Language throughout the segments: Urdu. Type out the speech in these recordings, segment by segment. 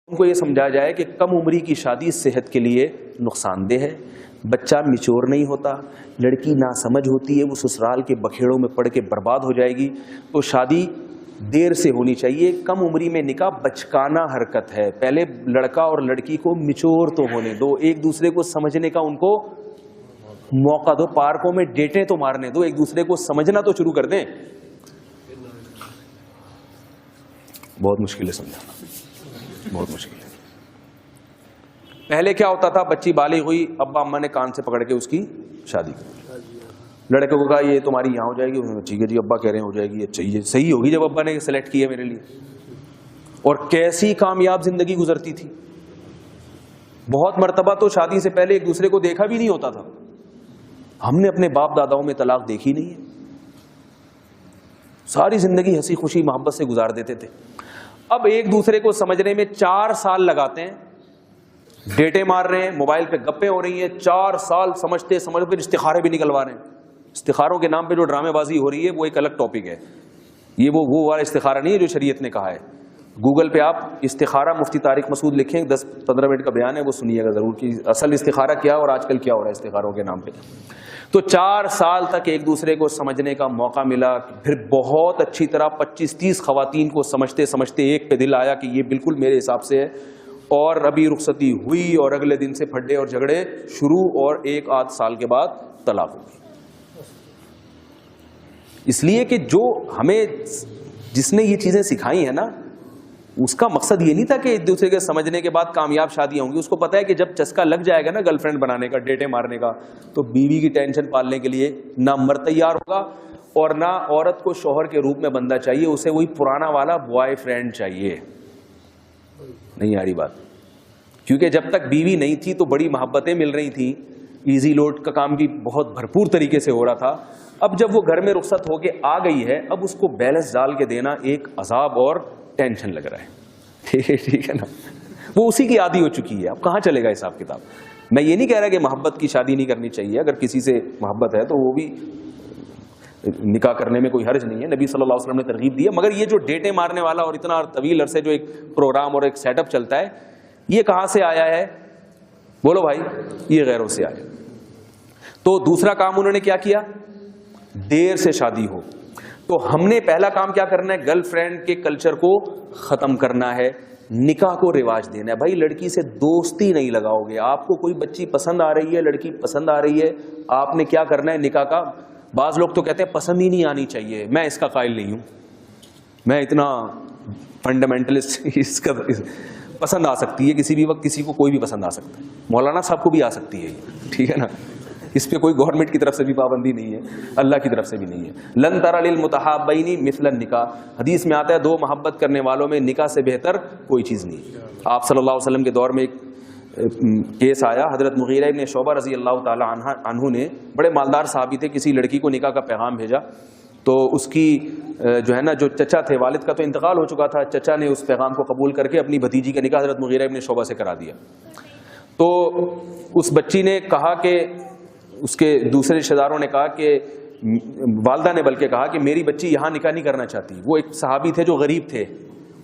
ان کو یہ سمجھا جائے کہ کم عمری کی شادی صحت کے لیے نقصان دہ ہے، بچہ میچور نہیں ہوتا، لڑکی ناسمجھ ہوتی ہے، وہ سسرال کے بکھیڑوں میں پڑ کے برباد ہو جائے گی، تو شادی دیر سے ہونی چاہیے۔ کم عمری میں نکاح بچکانہ حرکت ہے، پہلے لڑکا اور لڑکی کو میچور تو ہونے دو، ایک دوسرے کو سمجھنے کا ان کو موقع دو، پارکوں میں ڈیٹیں تو مارنے دو، ایک دوسرے کو سمجھنا تو شروع کر دیں۔ بہت مشکل ہے سمجھانا، بہت مشکل ہے۔ پہلے کیا ہوتا تھا، بچی بالغ ہوئی، ابا اماں نے کان سے پکڑ کے اس کی شادی کی، لڑکے کو کہا یہ تمہاری یہاں ہو جائے گی، ٹھیک ہے جی ابا کہہ رہے ہیں ہو جائے گی، اچھا یہ صحیح ہوگی جب ابا نے سلیکٹ کیا میرے لیے۔ اور کیسی کامیاب زندگی گزرتی تھی۔ بہت مرتبہ تو شادی سے پہلے ایک دوسرے کو دیکھا بھی نہیں ہوتا تھا، ہم نے اپنے باپ داداؤں میں طلاق دیکھی نہیں ہے، ساری زندگی ہنسی خوشی محبت سے گزار دیتے تھے۔ اب ایک دوسرے کو سمجھنے میں 4 سال لگاتے ہیں، ڈیٹیں مار رہے ہیں، موبائل پہ گپیں ہو رہی ہیں، 4 سال سمجھتے پھر استخارے بھی نکلوا رہے ہیں۔ استخاروں کے نام پہ جو ڈرامے بازی ہو رہی ہے وہ ایک الگ ٹاپک ہے، یہ وہ والا استخارہ نہیں ہے جو شریعت نے کہا ہے۔ گوگل پہ آپ استخارہ مفتی طارق مسعود لکھیں، 10-15 منٹ کا بیان ہے، وہ سنیے گا ضرور کہ اصل استخارہ کیا اور آج کل کیا ہو رہا ہے استخاروں کے نام پہ۔ تو 4 سال تک ایک دوسرے کو سمجھنے کا موقع ملا، پھر بہت اچھی طرح 25-30 خواتین کو سمجھتے ایک پہ دل آیا کہ یہ بالکل میرے حساب سے ہے، اور ابھی رخصتی ہوئی اور اگلے دن سے پھڈے اور جھگڑے شروع، اور 1-8 سال کے بعد طلاق ہو گئی۔ اس لیے کہ جو ہمیں جس نے یہ چیزیں سکھائی ہیں نا، اس کا مقصد یہ نہیں تھا کہ ایک دوسرے کے سمجھنے کے بعد کامیاب شادیاں ہوں گی، اس کو پتا ہے کہ جب چسکا لگ جائے گا نا گرل فرینڈ بنانے کا، ڈیٹیں مارنے کا، تو بیوی کی ٹینشن پالنے کے لیے نہ مرد تیار ہوگا اور نہ عورت کو شوہر کے روپ میں بندہ چاہیے، اسے وہی پرانا والا بوائے فرینڈ چاہیے۔ نہیں آ رہی بات؟ کیونکہ جب تک بیوی نہیں تھی تو بڑی محبتیں مل رہی تھیں، ایزی لوڈ کا کام بھی بہت بھرپور طریقے سے ہو رہا تھا۔ اب جب وہ گھر میں رخصت ہو کے آ گئی ہے، اب اس کو بیلنس ڈال کے دینا ایک عذاب اور ٹینشن لگ رہا ہے، ٹھیک ہے نا؟ وہ اسی کی عادی ہو چکی ہے، اب کہاں چلے گا حساب کتاب۔ میں یہ نہیں کہہ رہا کہ محبت کی شادی نہیں کرنی چاہیے، اگر کسی سے محبت ہے تو وہ بھی نکاح کرنے میں کوئی حرج نہیں ہے، نبی صلی اللہ علیہ وسلم نے ترغیب دی ہے۔ مگر یہ جو ڈیٹیں مارنے والا اور اتنا طویل عرصے جو ایک پروگرام اور ایک سیٹ اپ چلتا ہے، یہ کہاں سے آیا ہے؟ بولو بھائی، یہ غیروں سے آیا۔ تو دوسرا کام انہوں نے کیا کیا؟ دیر سے شادی ہو۔ تو ہم نے پہلا کام کیا کرنا ہے؟ گرل فرینڈ کے کلچر کو ختم کرنا ہے، نکاح کو رواج دینا ہے۔ بھائی لڑکی سے دوستی نہیں لگاؤ گے، آپ کو کوئی بچی پسند آ رہی ہے، لڑکی پسند آ رہی ہے، آپ نے کیا کرنا ہے؟ نکاح کا۔ بعض لوگ تو کہتے ہیں پسند ہی نہیں آنی چاہیے، میں اس کا قائل نہیں ہوں، میں اتنا فنڈامنٹلسٹ، اس کا پسند آ سکتی ہے کسی بھی وقت، کسی کو کوئی بھی پسند آ سکتا ہے، مولانا صاحب کو بھی آ سکتی ہے، ٹھیک ہے نا؟ اس پہ کوئی گورنمنٹ کی طرف سے بھی پابندی نہیں ہے، اللہ کی طرف سے بھی نہیں ہے۔ لن تر للمتحابین مثل النکاح، حدیث میں آتا ہے 2 محبت کرنے والوں میں نکاح سے بہتر کوئی چیز نہیں۔ آپ صلی اللہ علیہ وسلم کے دور میں ایک کیس آیا، حضرت مغیرہ ابن شعبہ رضی اللہ تعالی عنہ نے، بڑے مالدار صحابی تھے، کسی لڑکی کو نکاح کا پیغام بھیجا، تو اس کی جو ہے نا جو چچا تھے، والد کا تو انتقال ہو چکا تھا، چچا نے اس پیغام کو قبول کر کے اپنی بھتیجی کا نکاح حضرت مغیرہ ابن شعبہ سے کرا دیا۔ تو اس بچی نے کہا کہ، اس کے دوسرے رشتہ داروں نے کہا کہ، والدہ نے بلکہ کہا کہ میری بچی یہاں نکاح نہیں کرنا چاہتی، وہ ایک صحابی تھے جو غریب تھے،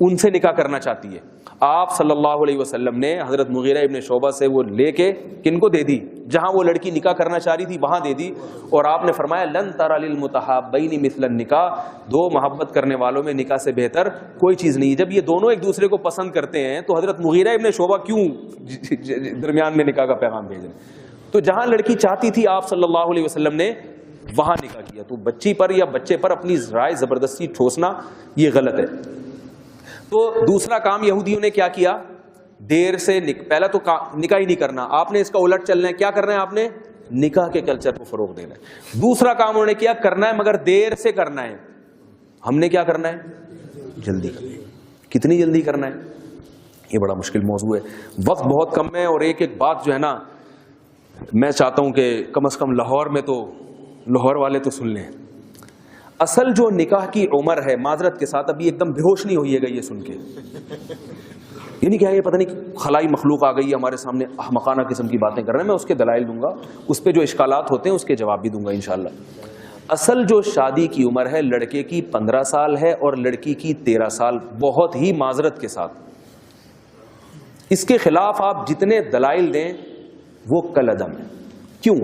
ان سے نکاح کرنا چاہتی ہے۔ آپ صلی اللہ علیہ وسلم نے حضرت مغیرہ ابن شعبہ سے وہ لے کے کن کو دے دی؟ جہاں وہ لڑکی نکاح کرنا چاہ رہی تھی وہاں دے دی، اور آپ نے فرمایا لن تر للمتحابین مثل النکاح، 2 محبت کرنے والوں میں نکاح سے بہتر کوئی چیز نہیں۔ جب یہ دونوں ایک دوسرے کو پسند کرتے ہیں تو حضرت مغیرہ ابن شعبہ کیوں درمیان میں نکاح کا پیغام بھیج رہے ہیں؟ تو جہاں لڑکی چاہتی تھی آپ صلی اللہ علیہ وسلم نے وہاں نکاح کیا۔ تو بچی پر یا بچے پر اپنی رائے زبردستی ٹھوسنا یہ غلط ہے۔ تو دوسرا کام یہودیوں نے کیا کیا؟ دیر سے پہلا تو نکاح ہی نہیں کرنا، آپ نے اس کا الٹ چلنا ہے۔ کیا کرنا ہے آپ نے؟ نکاح کے کلچر کو فروغ دینا ہے۔ دوسرا کام انہوں نے کیا کرنا ہے مگر دیر سے کرنا ہے۔ ہم نے کیا کرنا ہے؟ جلدی کرنا ہے۔ کتنی جلدی کرنا ہے؟ یہ بڑا مشکل موضوع ہے، وقت بہت کم ہے، اور ایک ایک بات جو ہے نا میں چاہتا ہوں کہ کم از کم لاہور والے تو سن لیں۔ اصل جو نکاح کی عمر ہے، معذرت کے ساتھ ابھی ایک دم بے ہوش نہیں ہوئیے گا یہ سن کے، یہ نہیں کیا یہ پتہ نہیں خلائی مخلوق آ گئی ہے ہمارے سامنے، احمقانہ قسم کی باتیں کر رہے ہیں، میں اس کے دلائل دوں گا، اس پہ جو اشکالات ہوتے ہیں اس کے جواب بھی دوں گا انشاءاللہ۔ اصل جو شادی کی عمر ہے لڑکے کی 15 سال ہے اور لڑکی کی 13 سال، بہت ہی معذرت کے ساتھ اس کے خلاف آپ جتنے دلائل دیں وہ کل عدم ہے. کیوں؟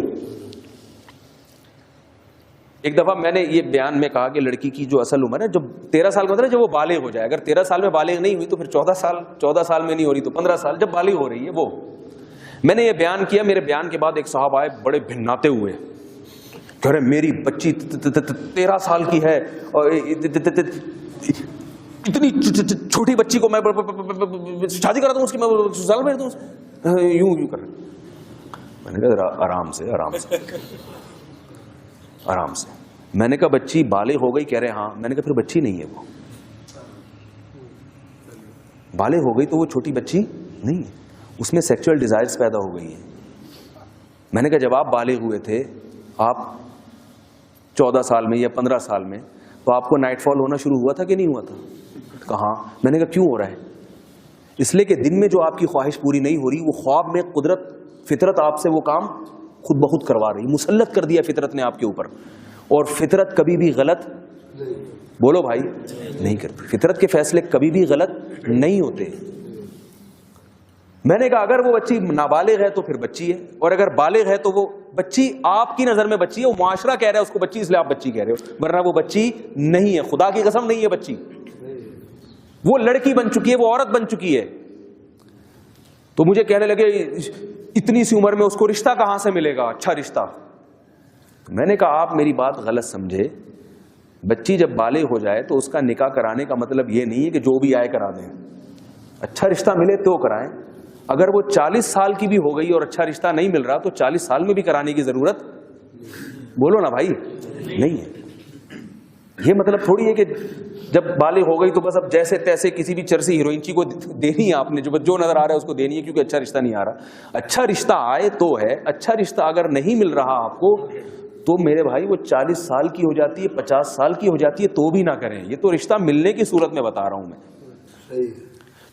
ایک دفعہ میں نے یہ بیان میں کہا کہ لڑکی کی جو اصل عمر ہے جب 13 سال کا ہوتا ہے جب وہ بالغ ہو جائے, اگر 13 سال میں بالغ نہیں ہوئی تو پھر 14 سال میں نہیں ہو رہی تو 15 سال, جب بالغ ہو رہی ہے وہ. میں نے یہ بیان کیا, میرے بیان کے بعد ایک صاحب آئے بڑے بھناتے ہوئے, کہہ رہے میری بچی 13 سال کی ہے اور اتنی چھوٹی بچی کو میں شادی کرا دوں اس کی, میں سال بھیج دوں, یوں کر رہے. میں نے کہا آرام سے آرام سے آرام سے. میں نے کہا بچی بالغ ہو گئی, کہہ رہے ہاں. میں نے کہا پھر بچی نہیں ہے, وہ بالغ ہو گئی تو وہ چھوٹی بچی نہیں ہے, اس میں سیکچوئل ڈیزائرز پیدا ہو گئی ہیں. میں نے کہا جب آپ بالغ ہوئے تھے, آپ 14 سال میں یا 15 سال میں, تو آپ کو نائٹ فال ہونا شروع ہوا تھا کہ نہیں ہوا تھا؟ کہاں. میں نے کہا کیوں ہو رہا ہے؟ اس لیے کہ دن میں جو آپ کی خواہش پوری نہیں ہو رہی, وہ خواب میں قدرت فطرت آپ سے وہ کام خود بخود کروا رہی, مسلط کر دیا فطرت نے آپ کے اوپر. اور فطرت کبھی بھی غلط, بولو بھائی, نہیں کرتی. فطرت کے فیصلے کبھی بھی غلط نہیں ہوتے. میں نے کہا اگر وہ بچی نابالغ ہے تو پھر بچی ہے, اور اگر بالغ ہے تو وہ بچی آپ کی نظر میں بچی ہے, وہ معاشرہ کہہ رہا ہے اس کو بچی, اس لیے آپ بچی کہہ رہے ہو, ورنہ وہ بچی نہیں ہے. خدا کی قسم نہیں ہے بچی, وہ لڑکی بن چکی ہے, وہ عورت بن چکی ہے. تو مجھے کہنے لگے اتنی سی عمر میں اس کو رشتہ کہاں سے ملے گا, اچھا رشتہ. میں نے کہا آپ میری بات غلط سمجھے. بچی جب بالغ ہو جائے تو اس کا نکاح کرانے کا مطلب یہ نہیں ہے کہ جو بھی آئے کرا دیں. اچھا رشتہ ملے تو کرائیں. اگر وہ 40 سال کی بھی ہو گئی اور اچھا رشتہ نہیں مل رہا تو 40 سال میں بھی کرانے کی ضرورت, بولو نا بھائی, نہیں ہے. یہ مطلب تھوڑی ہے کہ جب بالغ ہو گئی تو بس اب جیسے تیسے کسی بھی چرسی ہیروئنچی کو دینی ہے آپ نے, جو نظر آ رہا ہے اس کو دینی ہے کیونکہ اچھا رشتہ نہیں آ رہا. اچھا رشتہ آئے تو ہے, اچھا رشتہ اگر نہیں مل رہا آپ کو تو میرے بھائی وہ 40 سال کی ہو جاتی ہے, 50 سال کی ہو جاتی ہے تو بھی نہ کریں. یہ تو رشتہ ملنے کی صورت میں بتا رہا ہوں میں.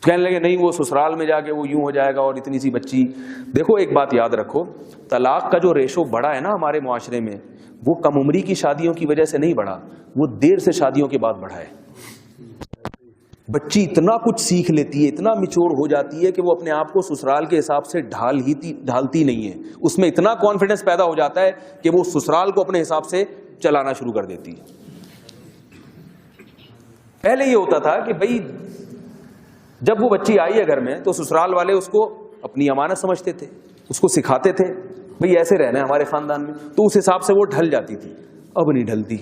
کہنے لگے نہیں وہ سسرال میں جا کے وہ یوں ہو جائے گا, اور اتنی سی بچی. دیکھو ایک بات یاد رکھو, طلاق کا جو ریشو بڑھا ہے نا ہمارے معاشرے میں, وہ کم عمری کی شادیوں کی وجہ سے نہیں بڑھا, وہ دیر سے شادیوں کے بعد بڑھا ہے. بچی اتنا کچھ سیکھ لیتی ہے, اتنا میچور ہو جاتی ہے کہ وہ اپنے آپ کو سسرال کے حساب سے ڈھالتی نہیں ہے. اس میں اتنا کانفیڈنس پیدا ہو جاتا ہے کہ وہ سسرال کو اپنے حساب سے چلانا شروع کر دیتی ہے. پہلے یہ ہوتا تھا کہ بھائی جب وہ بچی آئی ہے گھر میں تو سسرال والے اس کو اپنی امانت سمجھتے تھے, اس کو سکھاتے تھے بھئی ایسے رہنا ہے ہمارے خاندان میں, تو اس حساب سے وہ ڈھل جاتی تھی. اب نہیں ڈھلتی,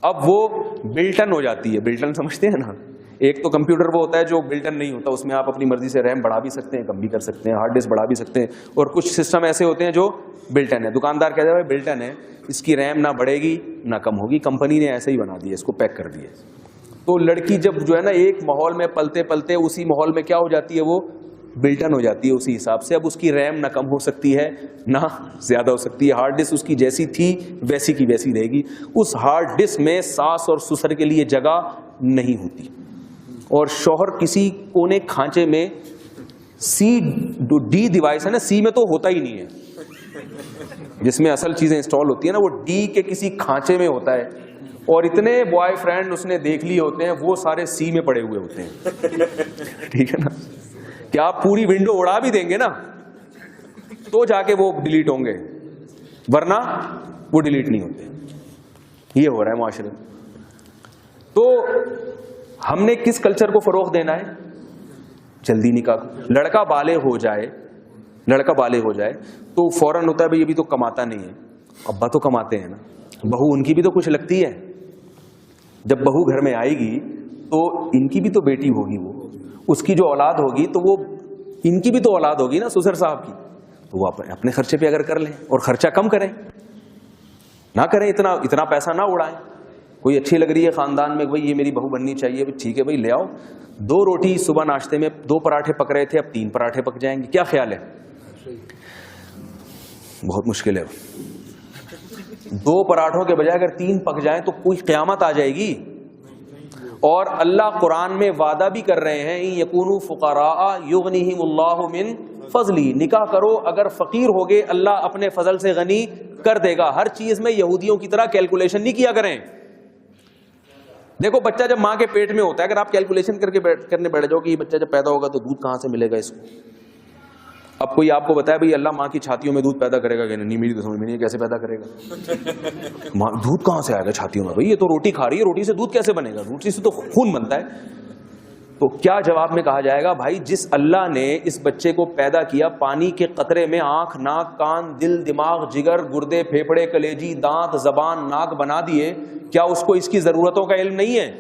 اب وہ بلٹن ہو جاتی ہے. بلٹن سمجھتے ہیں نا, ایک تو کمپیوٹر وہ ہوتا ہے جو بلٹن نہیں ہوتا, اس میں آپ اپنی مرضی سے ریم بڑھا بھی سکتے ہیں, کم بھی کر سکتے ہیں, ہارڈ ڈسک بڑھا بھی سکتے ہیں, اور کچھ سسٹم ایسے ہوتے ہیں جو بلٹن ہے. دکاندار کہتا ہے بھائی بلٹن ہے, اس کی ریم نہ بڑھے گی نہ کم ہوگی, کمپنی نے ایسے ہی بنا دیا, اس کو پیک کر دیا. تو لڑکی جب جو ہے نا ایک ماحول میں پلتے پلتے اسی ماحول میں کیا ہو جاتی ہے, وہ بلٹن ہو جاتی ہے اسی حساب سے. اب اس کی ریم نہ کم ہو سکتی ہے نہ زیادہ ہو سکتی ہے, ہارڈ ڈسک اس کی جیسی تھی ویسی کی ویسی رہے گی. اس ہارڈ ڈسک میں ساس اور سسر کے لیے جگہ نہیں ہوتی, اور شوہر کسی کونے کھانچے میں ڈی ڈیوائس ہے نا, سی میں تو ہوتا ہی نہیں ہے, جس میں اصل چیزیں انسٹال ہوتی ہیں نا, وہ ڈی کے کسی کھانچے میں ہوتا ہے. اور اتنے بوائے فرینڈ اس نے دیکھ لیے ہوتے ہیں, وہ سارے سی میں پڑے ہوئے ہوتے ہیں. ٹھیک ہے نا, کہ آپ پوری ونڈو اڑا بھی دیں گے نا تو جا کے وہ ڈیلیٹ ہوں گے, ورنہ وہ ڈیلیٹ نہیں ہوتے. یہ ہو رہا ہے معاشرے میں. تو ہم نے کس کلچر کو فروغ دینا ہے؟ جلدی نکاح کو. لڑکا بالغ ہو جائے تو فوراً ہوتا ہے بھائی ابھی تو کماتا نہیں ہے. ابا تو کماتے ہیں نا, بہو ان کی بھی تو کچھ لگتی ہے. جب بہو گھر میں آئے گی تو ان کی بھی تو بیٹی ہوگی, وہ اس کی جو اولاد ہوگی تو وہ ان کی بھی تو اولاد ہوگی نا سسر صاحب کی, تو وہ اپنے خرچے پہ اگر کر لیں, اور خرچہ کم کریں, نہ کریں اتنا پیسہ نہ اڑائیں. کوئی اچھی لگ رہی ہے خاندان میں, بھائی یہ میری بہو بننی چاہیے, ٹھیک ہے بھائی لے آؤ. 2 روٹی صبح ناشتے میں 2 پراٹھے پک رہے تھے, اب 3 پراٹھے پک جائیں گے, کیا خیال ہے؟ بہت مشکل ہے. 2 پراٹھوں کے بجائے اگر 3 پک جائیں تو کوئی قیامت آ جائے گی. اور اللہ قرآن میں وعدہ بھی کر رہے ہیں, یکونوا فقراء یغنیہم اللہ من فضلی, نکاح کرو اگر فقیر ہوگے اللہ اپنے فضل سے غنی کر دے گا. ہر چیز میں یہودیوں کی طرح کیلکولیشن نہیں کیا کریں. دیکھو بچہ جب ماں کے پیٹ میں ہوتا ہے, اگر آپ کیلکولیشن کرنے بیٹھ جاؤ کہ یہ بچہ جب پیدا ہوگا تو دودھ کہاں سے ملے گا اس کو, اب کوئی آپ کو بتایا بھائی اللہ ماں کی چھاتیوں میں دودھ پیدا کرے گا کہ نہیں, میری تو سمجھ میں نہیں کیسے پیدا کرے گا, دودھ کہاں سے آئے گا چھاتیوں میں, بھائی یہ تو روٹی کھا رہی ہے, روٹی سے دودھ کیسے بنے گا, روٹی سے تو خون بنتا ہے. تو کیا جواب میں کہا جائے گا, بھائی جس اللہ نے اس بچے کو پیدا کیا پانی کے قطرے میں آنکھ ناک کان دل دماغ جگر گردے پھیپھڑے کلیجی دانت زبان ناک بنا دیے, کیا اس کو اس کی ضرورتوں کا علم نہیں ہے؟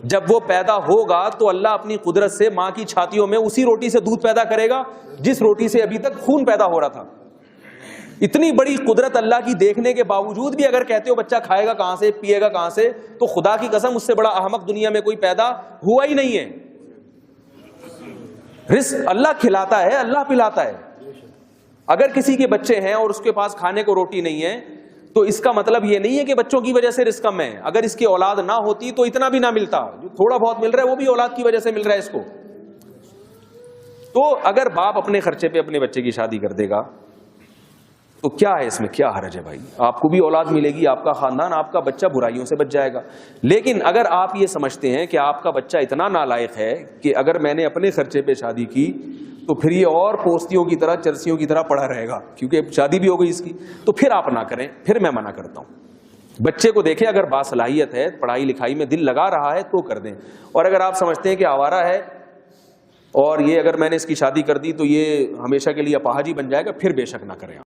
جب وہ پیدا ہوگا تو اللہ اپنی قدرت سے ماں کی چھاتیوں میں اسی روٹی سے دودھ پیدا کرے گا جس روٹی سے ابھی تک خون پیدا ہو رہا تھا. اتنی بڑی قدرت اللہ کی دیکھنے کے باوجود بھی اگر کہتے ہو بچہ کھائے گا کہاں سے پیے گا کہاں سے, تو خدا کی قسم اس سے بڑا احمق دنیا میں کوئی پیدا ہوا ہی نہیں ہے. رزق اللہ کھلاتا ہے, اللہ پلاتا ہے. اگر کسی کے بچے ہیں اور اس کے پاس کھانے کو روٹی نہیں ہے تو اس کا مطلب یہ نہیں ہے کہ بچوں کی وجہ سے رزق کم ہے. اگر اس کی اولاد نہ ہوتی تو اتنا بھی نہ ملتا, جو تھوڑا بہت مل رہا ہے وہ بھی اولاد کی وجہ سے مل رہا ہے اس کو. تو اگر باپ اپنے خرچے پہ اپنے بچے کی شادی کر دے گا تو کیا ہے اس میں, کیا حرج ہے بھائی, آپ کو بھی اولاد ملے گی, آپ کا خاندان آپ کا بچہ برائیوں سے بچ جائے گا. لیکن اگر آپ یہ سمجھتے ہیں کہ آپ کا بچہ اتنا نالائق ہے کہ اگر میں نے اپنے خرچے پہ شادی کی تو پھر یہ اور پوستیوں کی طرح چرسیوں کی طرح پڑا رہے گا کیونکہ شادی بھی ہو گئی اس کی, تو پھر آپ نہ کریں, پھر میں منع کرتا ہوں. بچے کو دیکھیں اگر باصلاحیت ہے, پڑھائی لکھائی میں دل لگا رہا ہے تو کر دیں, اور اگر آپ سمجھتے ہیں کہ آوارہ ہے اور یہ اگر میں نے اس کی شادی کر دی تو یہ ہمیشہ کے لیے اپاہج ہی بن جائے گا, پھر بے شک نہ کریں.